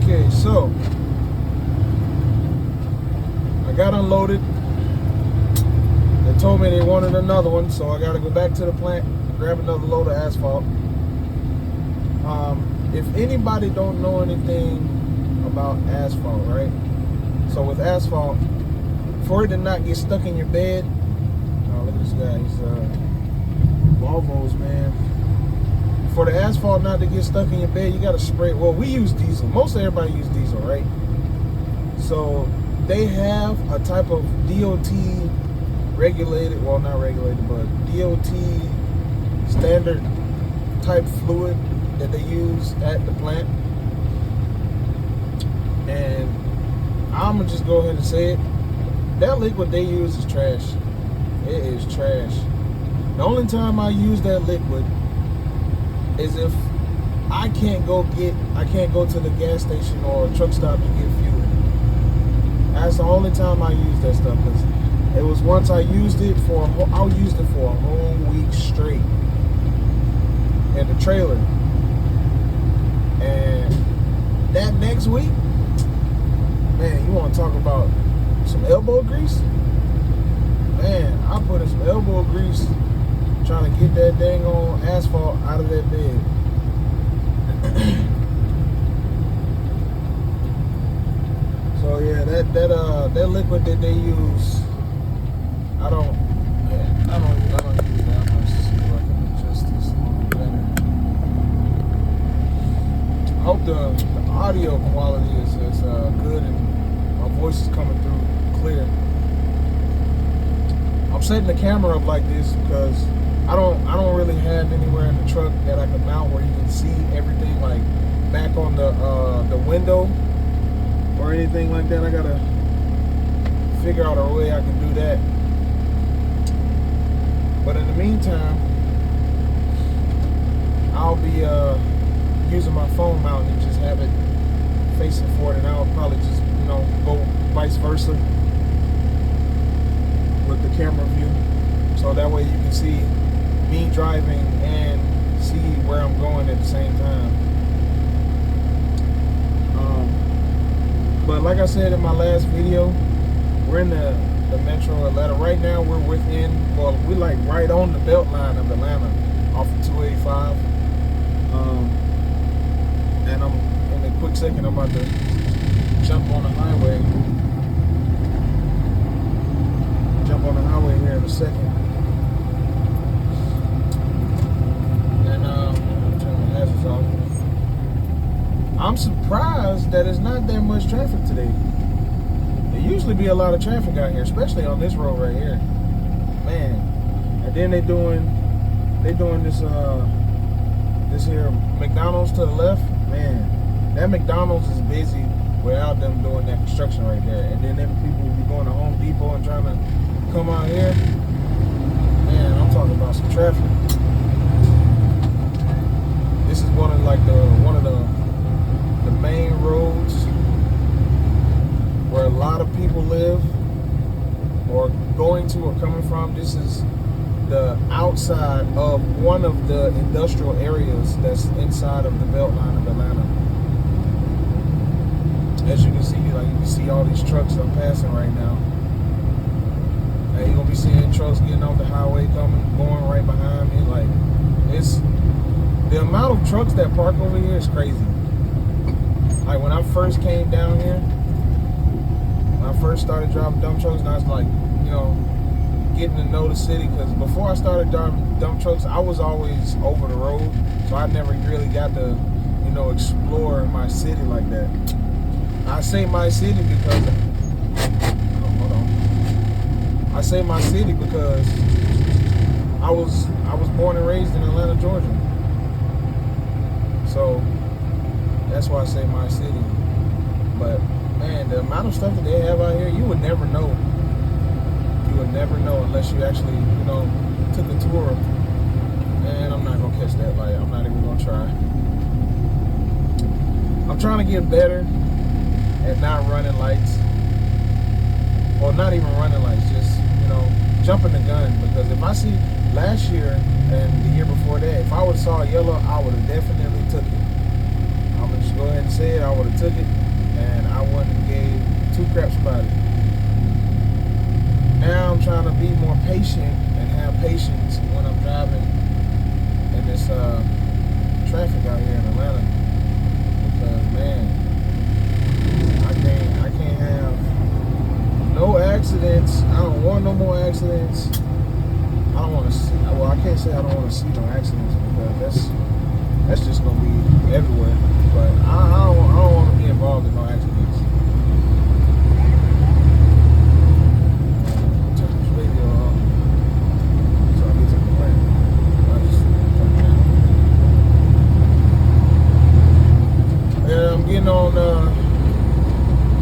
Okay, so I got unloaded. They told me they wanted another one, so I got to go back to the plant, grab another load of asphalt. If anybody don't know anything about asphalt, right? So with asphalt, for it to not get stuck in your bed, oh, look at this guy, he's Volvos, man. For the asphalt not to get stuck in your bed, you got to spray. Well, we use diesel. Most everybody use diesel, right? So they have a type of DOT regulated, well, not regulated, but DOT standard type fluid that they use at the plant. And I'm gonna just go ahead and say it. That liquid they use is trash. It is trash. The only time I use that liquid is if I can't go to the gas station or truck stop to get fuel. That's the only time I use that stuff. Cause it was once I used it for a whole week straight in the trailer. And that next week, man, you want to talk about some elbow grease? Man, I put in some elbow grease trying to get that dang on asphalt out of that bed. So yeah, that liquid that they use, I don't use that much. To see if I can adjust this a little better. I hope the audio quality is good and my voice is coming through clear. I'm setting the camera up like this because I don't really have anywhere in the truck that I can mount where you can see everything, like back on the window or anything like that. I gotta figure out a way I can do that. But in the meantime, I'll be using my phone mount and just have it facing forward, and I'll probably just go vice versa with the camera view, so that way you can see me driving and see where I'm going at the same time. But like I said in my last video, we're in the metro Atlanta. Right now we're we're like right on the belt line of Atlanta off of 285. And I'm in a quick second, I'm about to jump on the highway. Here in a second. And turn the hazards off. I'm surprised that it's not that much traffic today. There usually be a lot of traffic out here, especially on this road right here. Man. And then they doing this here McDonald's to the left. Man, that McDonald's is busy without them doing that construction right there. And then them people will be going to Home Depot and trying to come out here. Man, I'm talking about some traffic. This is one of the main roads where a lot of people live or going to or coming from. This is the outside of one of the industrial areas that's inside of the Beltline of Atlanta. As you can see, all these trucks I'm passing right now. And you're gonna be seeing trucks getting off the highway going right behind me. Like, it's the amount of trucks that park over here is crazy. Like when I first came down here, when I first started driving dump trucks, and I was like, getting to know the city, because before I started driving dump trucks, I was always over the road, so I never really got to, explore my city like that. I say my city because I say my city because I was born and raised in Atlanta, Georgia. So that's why I say my city. But man, the amount of stuff that they have out here, you would never know. You would never know unless you actually, took a tour. And I'm not gonna catch that light. I'm not even gonna try. I'm trying to get better at not running lights. Or not even running lights, just, jumping the gun. Because if I see last year and the year before that, if I would have saw a yellow, I would have definitely took it. I'm gonna just go ahead and say it. I would have took it, and I wouldn't have gave two craps about it. Now I'm trying to be more patient and have patience when I'm driving in this traffic out here in Atlanta. Because man, I can't have no accidents. I don't want no more accidents. I don't want to see. Well, I can't say I don't want to see no accidents because that's just gonna be everywhere. But I don't want to be involved in no accidents. Turn this radio off so I get to the plan. I just turn it down. And I'm getting on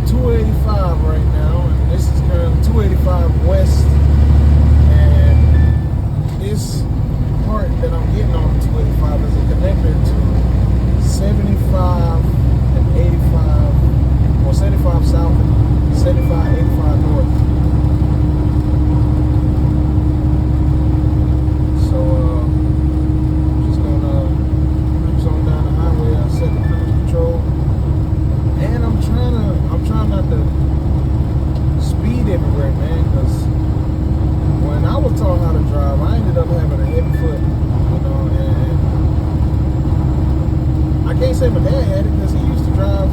285 right now, and this is currently 285 west. And this part that I'm getting on 285 is a connector to 75 and 85, or 75 south and 75, 85 north. So, just gonna cruise on down the highway. I set the cruise control, and I'm trying not to speed everywhere, man, because when I was taught how to drive, I ended up having a heavy foot, you know, and I can't say my dad had it because he used to drive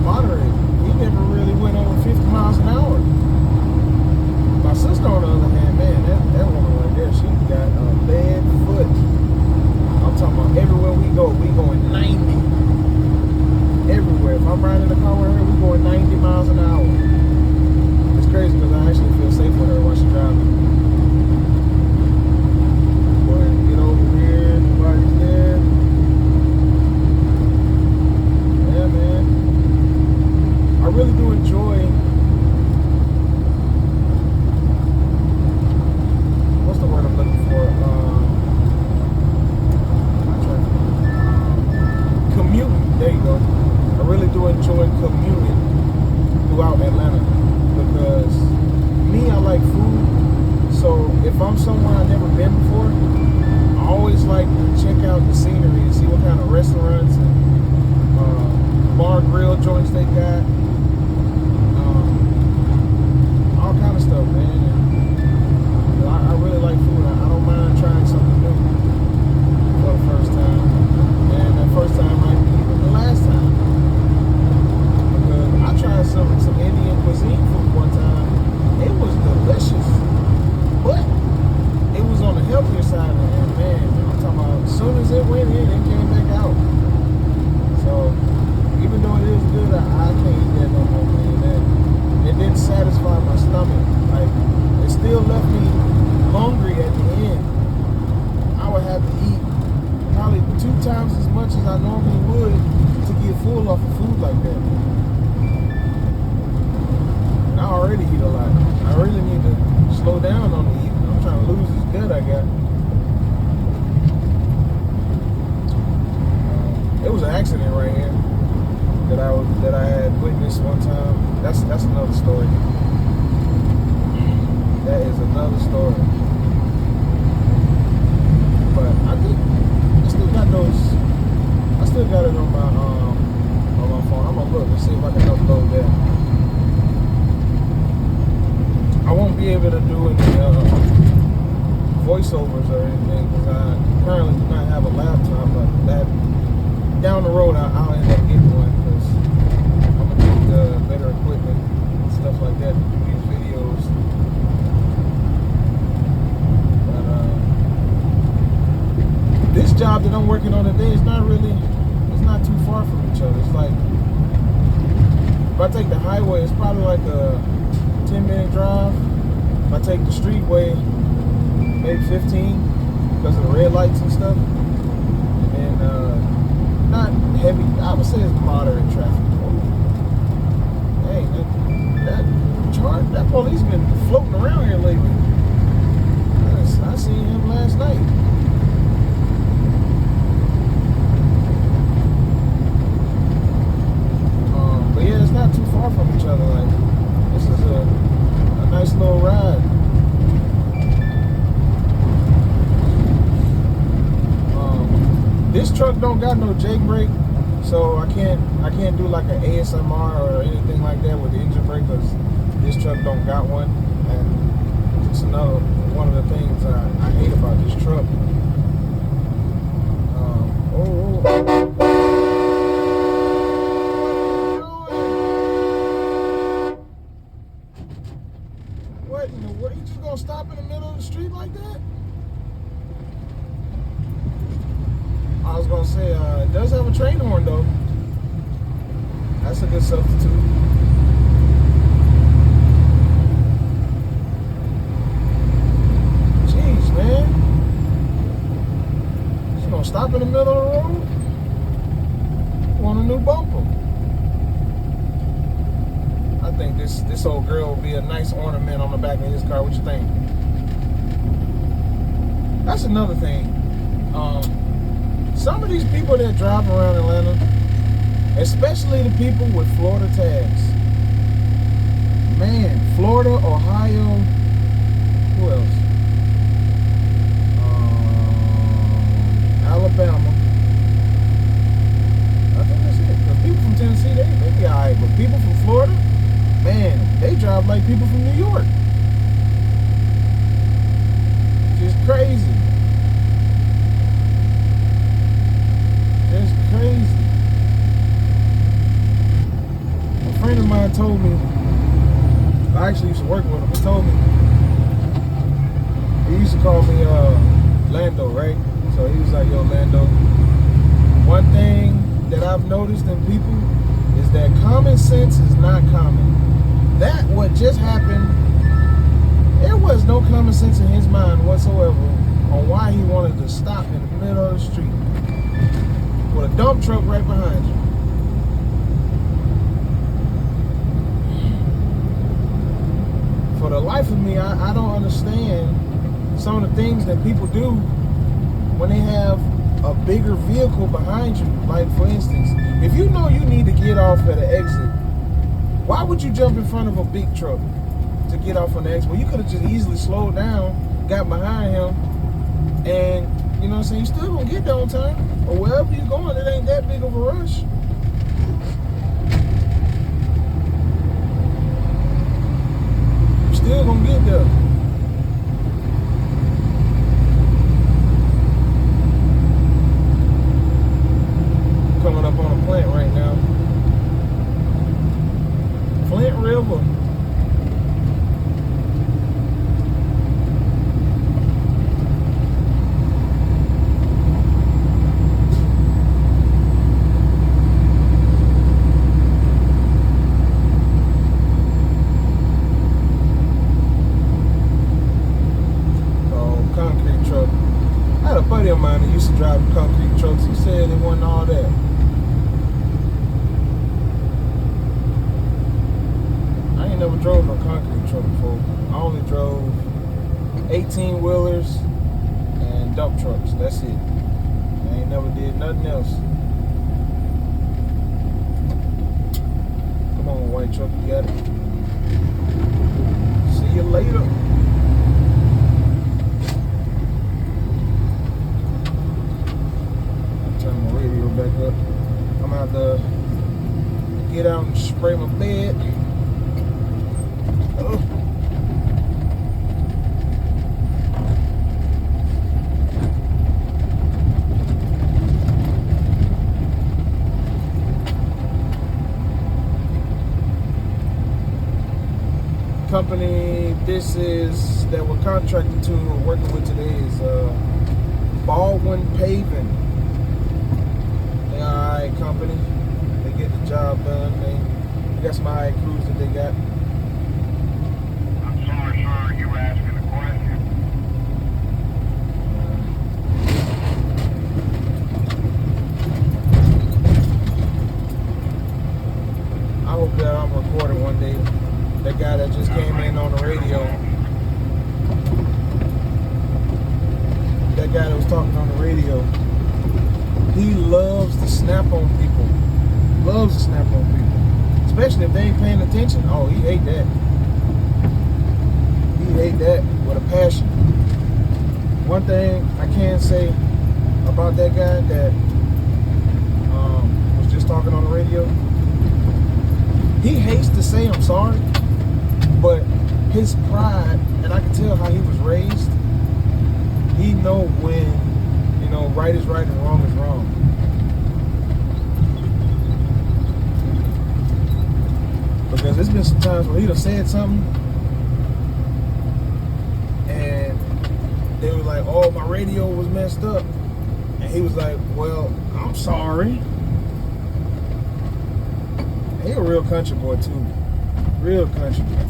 moderate. He never really went over 50 miles an hour. My sister, on the other hand, man, that woman right there, she got a bad foot. I'm talking about everywhere we go, we going 90. Everywhere. If I'm riding in the car with her, we going 90 miles an hour. It's crazy because I actually feel safe with her while she's driving. Go ahead and get over here. Nobody's there. Yeah, man. I really do enjoy. What's the word I'm looking for? Commuting. There you go. I really do enjoy commuting throughout Atlanta because me, I like food. So if I'm somewhere I've never been before, I always like to check out the scenery and see what kind of restaurants and bar grill joints they got. All kind of stuff, man. And I really like food. I don't mind trying something new for the first time. And that first time might be even the last time. Because I tried some Indian cuisine food one time. It was delicious. But it was on the healthier side. And man, I'm talking about as soon as it went in, it came back out. So even though it is good, I can't eat that no more, man. It didn't satisfy my stomach. Like, it still left me hungry at the end. I would have to eat probably 2 times as much as I normally would to get full off of food like that. And I already eat a lot. I really need to slow down on the eating. I'm trying to lose this gut I got. It was an accident right here that I had witnessed one time. That's another story. That is another story. But I still got it on my phone. I'm gonna look and see if I can upload that. I won't be able to do any voiceovers or anything because I currently do not have a laptop, but that down the road I'll end up getting one because I'm gonna need better equipment and stuff like that to do these videos. But this job that I'm working on today is not too far from each other. It's like if I take the highway, it's probably like a 10-minute drive. If I take the streetway, maybe 15 because of the red lights and stuff. And not heavy, I would say it's moderate traffic. Hey, that police been floating around here lately. I seen him last night. But yeah, it's not too far from each other. Like, this is a nice little ride. This truck don't got no Jake brake, So I can't do like an ASMR or anything like that with the engine brake because this truck don't got one, and it's another one of the things I hate about this truck. What in the world? You just gonna stop in the middle of the street like that? I was gonna say, it does have a train horn though. That's a good substitute. Jeez, man. You gonna stop in the middle of the road? Want a new bumper? I think this old girl will be a nice ornament on the back of his car. What you think? That's another thing. Some of these people that drive around Atlanta, especially the people with Florida tags. Man, Florida, Ohio, who else? Alabama. I think that's it. Because people from Tennessee, they be alright. But people from Florida, man, they drive like people from New York. Just crazy. Just crazy. A friend of mine told me, I actually used to work with him, he told me, he used to call me Lando, right? So he was like, yo, Lando, one thing that I've noticed in people is that common sense is not common. That what just happened, there was no common sense in his mind whatsoever on why he wanted to stop in the middle of the street with a dump truck right behind you. For the life of me, I don't understand some of the things that people do when they have a bigger vehicle behind you. Like, for instance, if you know you need to get off at an exit, why would you jump in front of a big truck to get off on the exit? Well, you could have just easily slowed down, got behind him, and, you know what I'm saying, you still gonna get there on time. Or wherever you're going, it ain't that big of a rush. You're still gonna get there. Coming up on a plant right now. Flint River. Of mine that used to drive concrete trucks, he said it wasn't all that. I ain't never drove no concrete truck before. I only drove 18-wheelers and dump trucks. That's it. I ain't never did nothing else. Come on, white truck, you got it. See you later. Back up. I'm gonna have to get out and spray my bed. Oh. Company that we're contracted to or working with today is Baldwin Paving. Alright company, they get the job done. They got some alright crews that they got. I'm sorry, sir, you were asking a question. I hope that I'm recording one day. That guy that just came in on the radio. That guy that was talking on the radio. He loves to snap on people. Loves to snap on people. Especially if they ain't paying attention. Oh, he hate that. He hate that with a passion. One thing I can say about that guy that was just he hates to say I'm sorry, but his pride, and I can tell how he was raised, he know when, you know, right is right and wrong is wrong. Because there's been some times where he'd have said something and they were like, oh, my radio was messed up. And he was like, well, I'm sorry. He a real country boy too. Real country boy.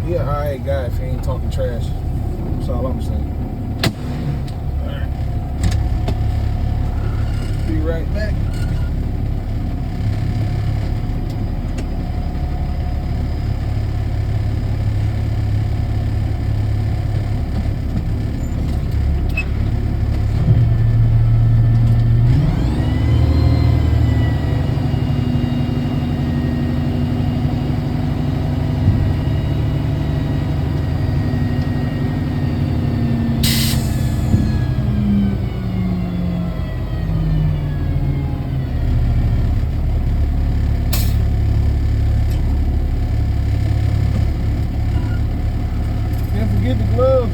He an alright guy if he ain't talking trash. That's all I'm saying. Alright. Be right back. Can't forget the gloves.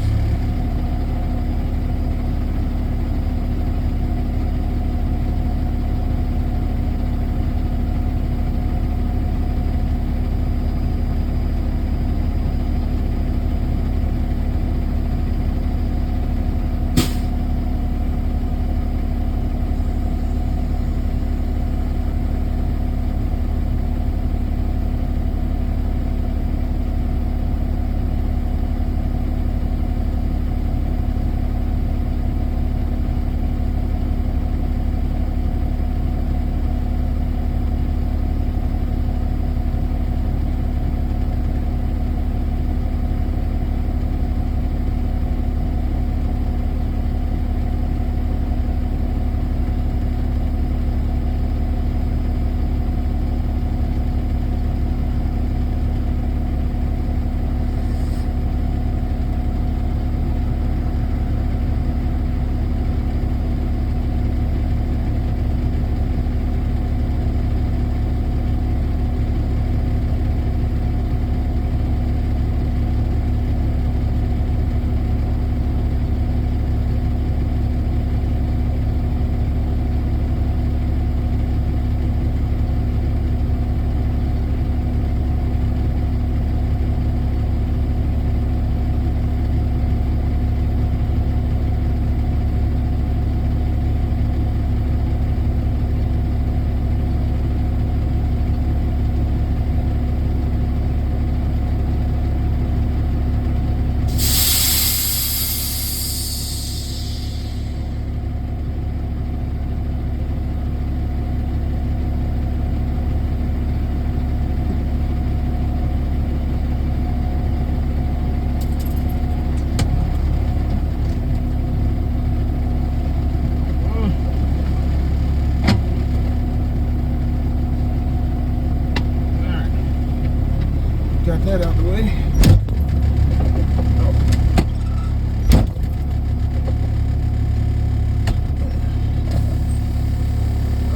Got that out the way.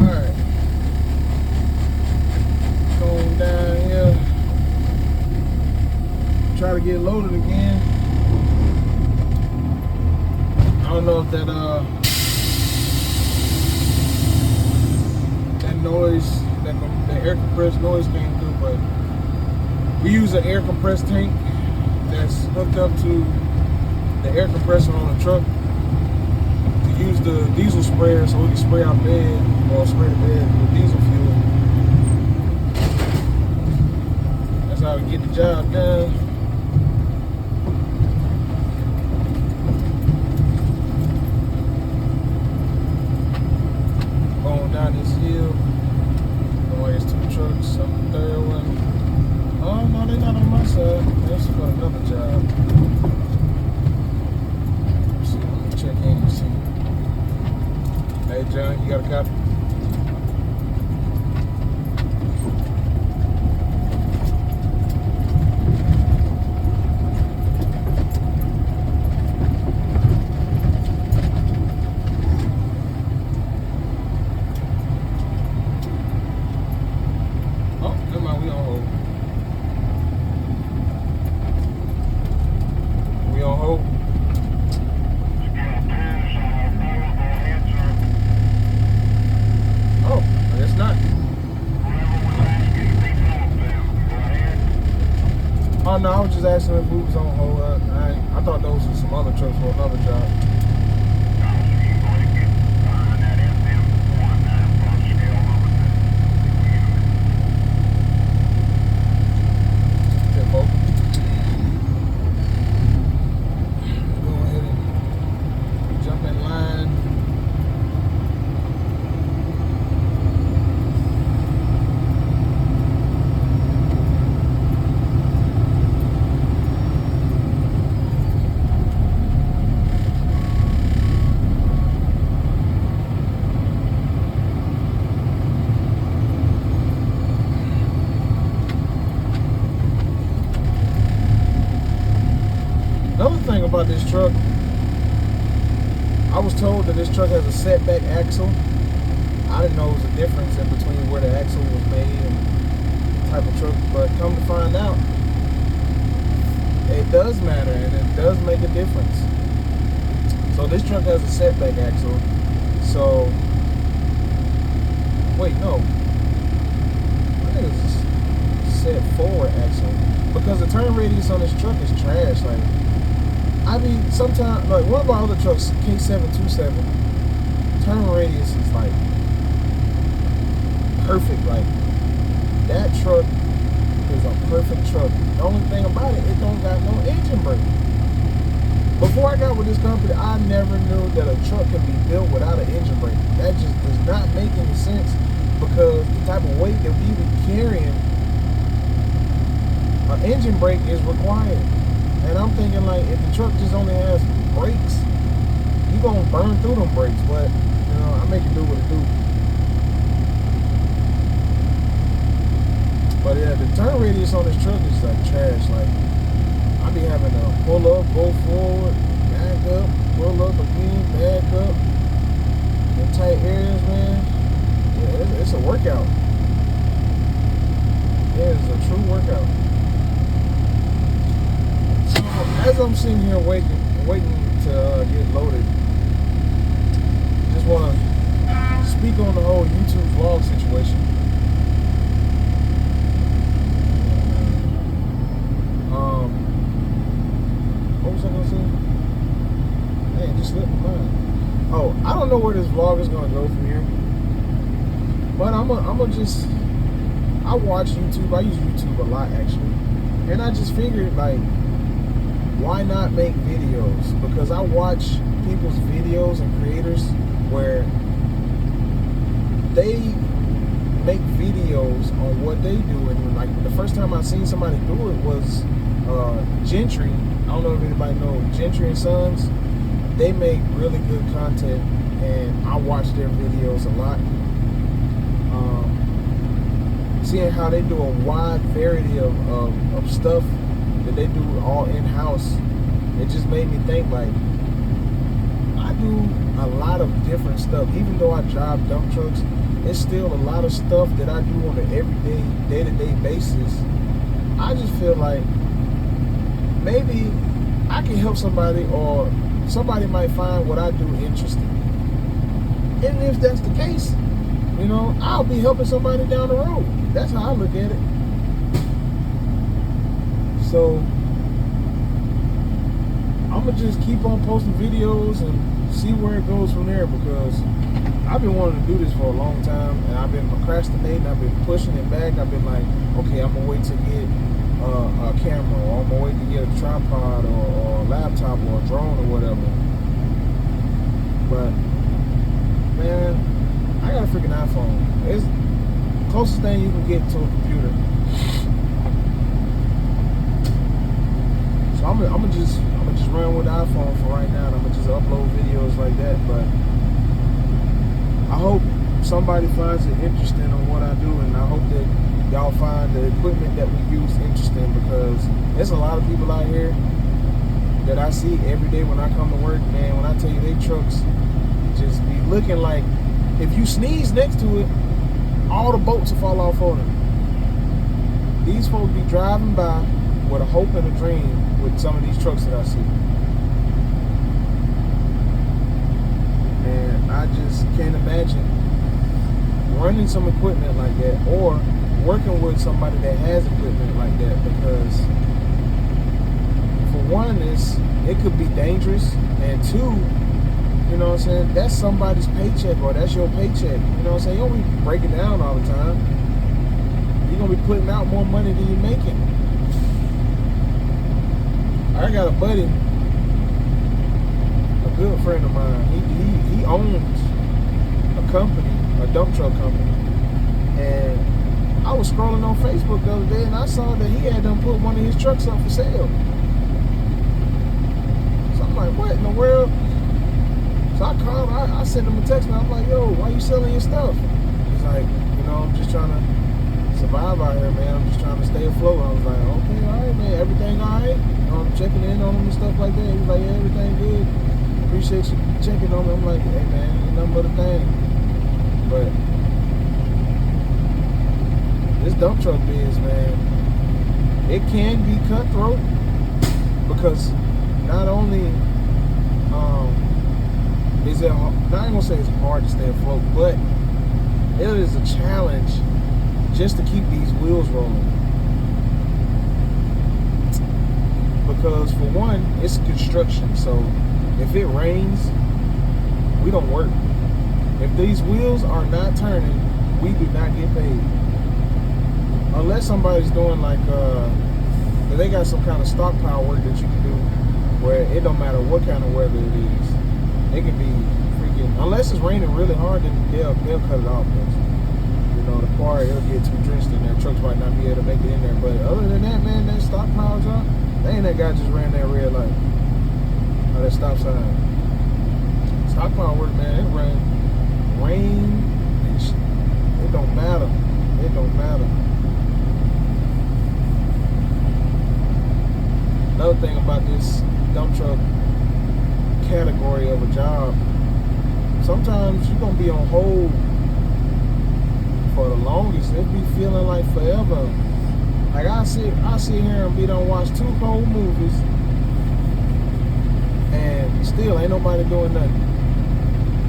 Alright. Going down here. Try to get loaded again. I don't know if that noise, the air compressed noise came through, but we use an air compressed tank that's hooked up to the air compressor on the truck to use the diesel sprayer so we can spray our bed or spray the bed with diesel fuel. That's how we get the job done. Going down this hill. Oh, there's two trucks, some third one. Oh, no, they're not on my side. That's for another job. Let's see, let me check in and see. Hey, John, you got a copy? asking if we was on hold. I thought those were some other trucks for another job. Yeah, folks. Go ahead and jump in line. Another thing about this truck, I was told that this truck has a setback axle. I didn't know there was a difference in between where the axle was made and the type of truck, but come to find out, it does matter and it does make a difference. So this truck has a setback axle. So, wait, no. I think it's set forward axle. Because the turn radius on this truck is trash. Like, I mean, sometimes, like one of our other trucks, K727, turn radius is like perfect. Like, that truck is a perfect truck. The only thing about it, it don't got no engine brake. Before I got with this company, I never knew that a truck can be built without an engine brake. That just does not make any sense because the type of weight that we be carrying, an engine brake is required. And I'm thinking, like, if the truck just only has brakes, you gonna burn through them brakes. But, you know, I make it do what it do. But yeah, the turn radius on this truck is like trash. Like, I be having to pull up, go forward, back up, pull up again, back up. In tight areas, man. Yeah, it's a workout. Yeah, it's a true workout. As I'm sitting here waiting to get loaded, just want to speak on the whole YouTube vlog situation. What was I gonna say? Man, it just slipped my mind. Oh, I don't know where this vlog is gonna go from here, but I'm just. I watch YouTube. I use YouTube a lot actually, and I just figured, like, why not make videos? Because I watch people's videos and creators where they make videos on what they do, and like the first time I seen somebody do it was Gentry. I don't know if anybody knows Gentry and Sons. They make really good content, and I watch their videos a lot. Seeing how they do a wide variety of stuff that they do all in-house, it just made me think, like, I do a lot of different stuff. Even though I drive dump trucks, it's still a lot of stuff that I do on an everyday, day-to-day basis. I just feel like maybe I can help somebody, or somebody might find what I do interesting. And if that's the case, you know, I'll be helping somebody down the road. That's how I look at it. So I'm gonna just keep on posting videos and see where it goes from there, because I've been wanting to do this for a long time, and I've been procrastinating. I've been pushing it back. I've been like, okay, I'm gonna wait to get a camera, or I'm gonna wait to get a tripod, or a laptop, or a drone, or whatever. But man, I got a freaking iPhone. It's the closest thing you can get to a computer. So I'm gonna just run with the iPhone for right now, and I'm gonna just upload videos like that. But I hope somebody finds it interesting on what I do, and I hope that y'all find the equipment that we use interesting, because there's a lot of people out here that I see every day when I come to work, man. When I tell you, they trucks just be looking like, if you sneeze next to it, all the bolts will fall off on it. These folks be driving by with a hope and a dream with some of these trucks that I see. And I just can't imagine running some equipment like that, or working with somebody that has equipment like that, because one is it could be dangerous, and two, you know what I'm saying, that's somebody's paycheck, or that's your paycheck. You know what I'm saying? You don't be breaking down all the time. You're gonna be putting out more money than you're making. I got a buddy, a good friend of mine. He owns a company, a dump truck company, and I was scrolling on Facebook the other day and I saw that he had done put one of his trucks up for sale. So I'm like, what in the world? So I called, I sent him a text and I'm like, yo, why you selling your stuff? He's like, you know, I'm just trying to survive out here, man. I'm just trying to stay afloat. I was like, okay, all right, man. Everything all right? You know, I'm checking in on him and stuff like that. He was like, yeah, everything good. Appreciate you checking on me. I'm like, hey, man, ain't nothing but a thing. But this dump truck biz, man, it can be cutthroat because not only is it, I ain't gonna say it's hard to stay afloat, but it is a challenge just to keep these wheels rolling. Because for one, it's construction, so if it rains, we don't work. If these wheels are not turning, we do not get paid. Unless somebody's doing like, they got some kind of stockpile work that you can do where it don't matter what kind of weather it is. It can be freaking, unless it's raining really hard, then they'll cut it off. You know, the car, it'll get too drenched in there. Trucks might not be able to make it in there. But other than that, man, that stockpile job, they ain't that guy just ran that red light or that stop sign. Stockpile work, man, it rain, it don't matter. It don't matter. Another thing about this dump truck category of a job, sometimes you're gonna be on hold for the longest. It be feeling like forever. Like I sit here and be done watch 2 whole movies and still ain't nobody doing nothing.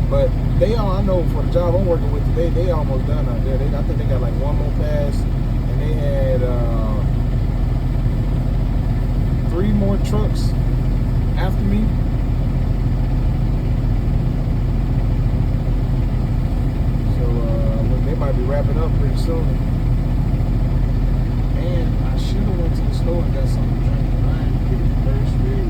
But they all, I know for the job I'm working with today, they almost done out there. I think they got like one more pass, and they had 3 more trucks after me. They might be wrapping up pretty soon. And I should have went to the store and got something to drink. I ain't get it first read.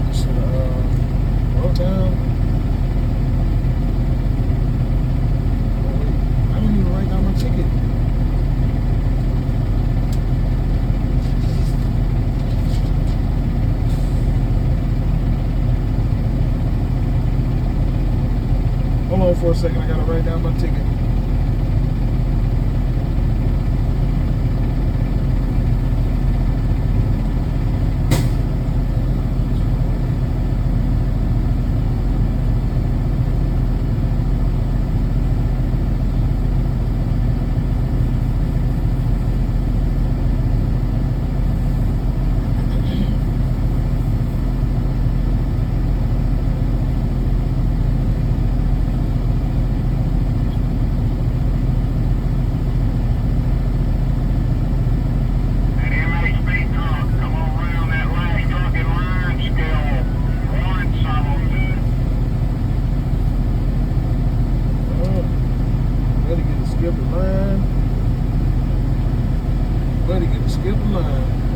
I should have wrote down. Oh wait, I didn't even write down my ticket. Hold on for a second, I gotta write down my ticket. Skip the line.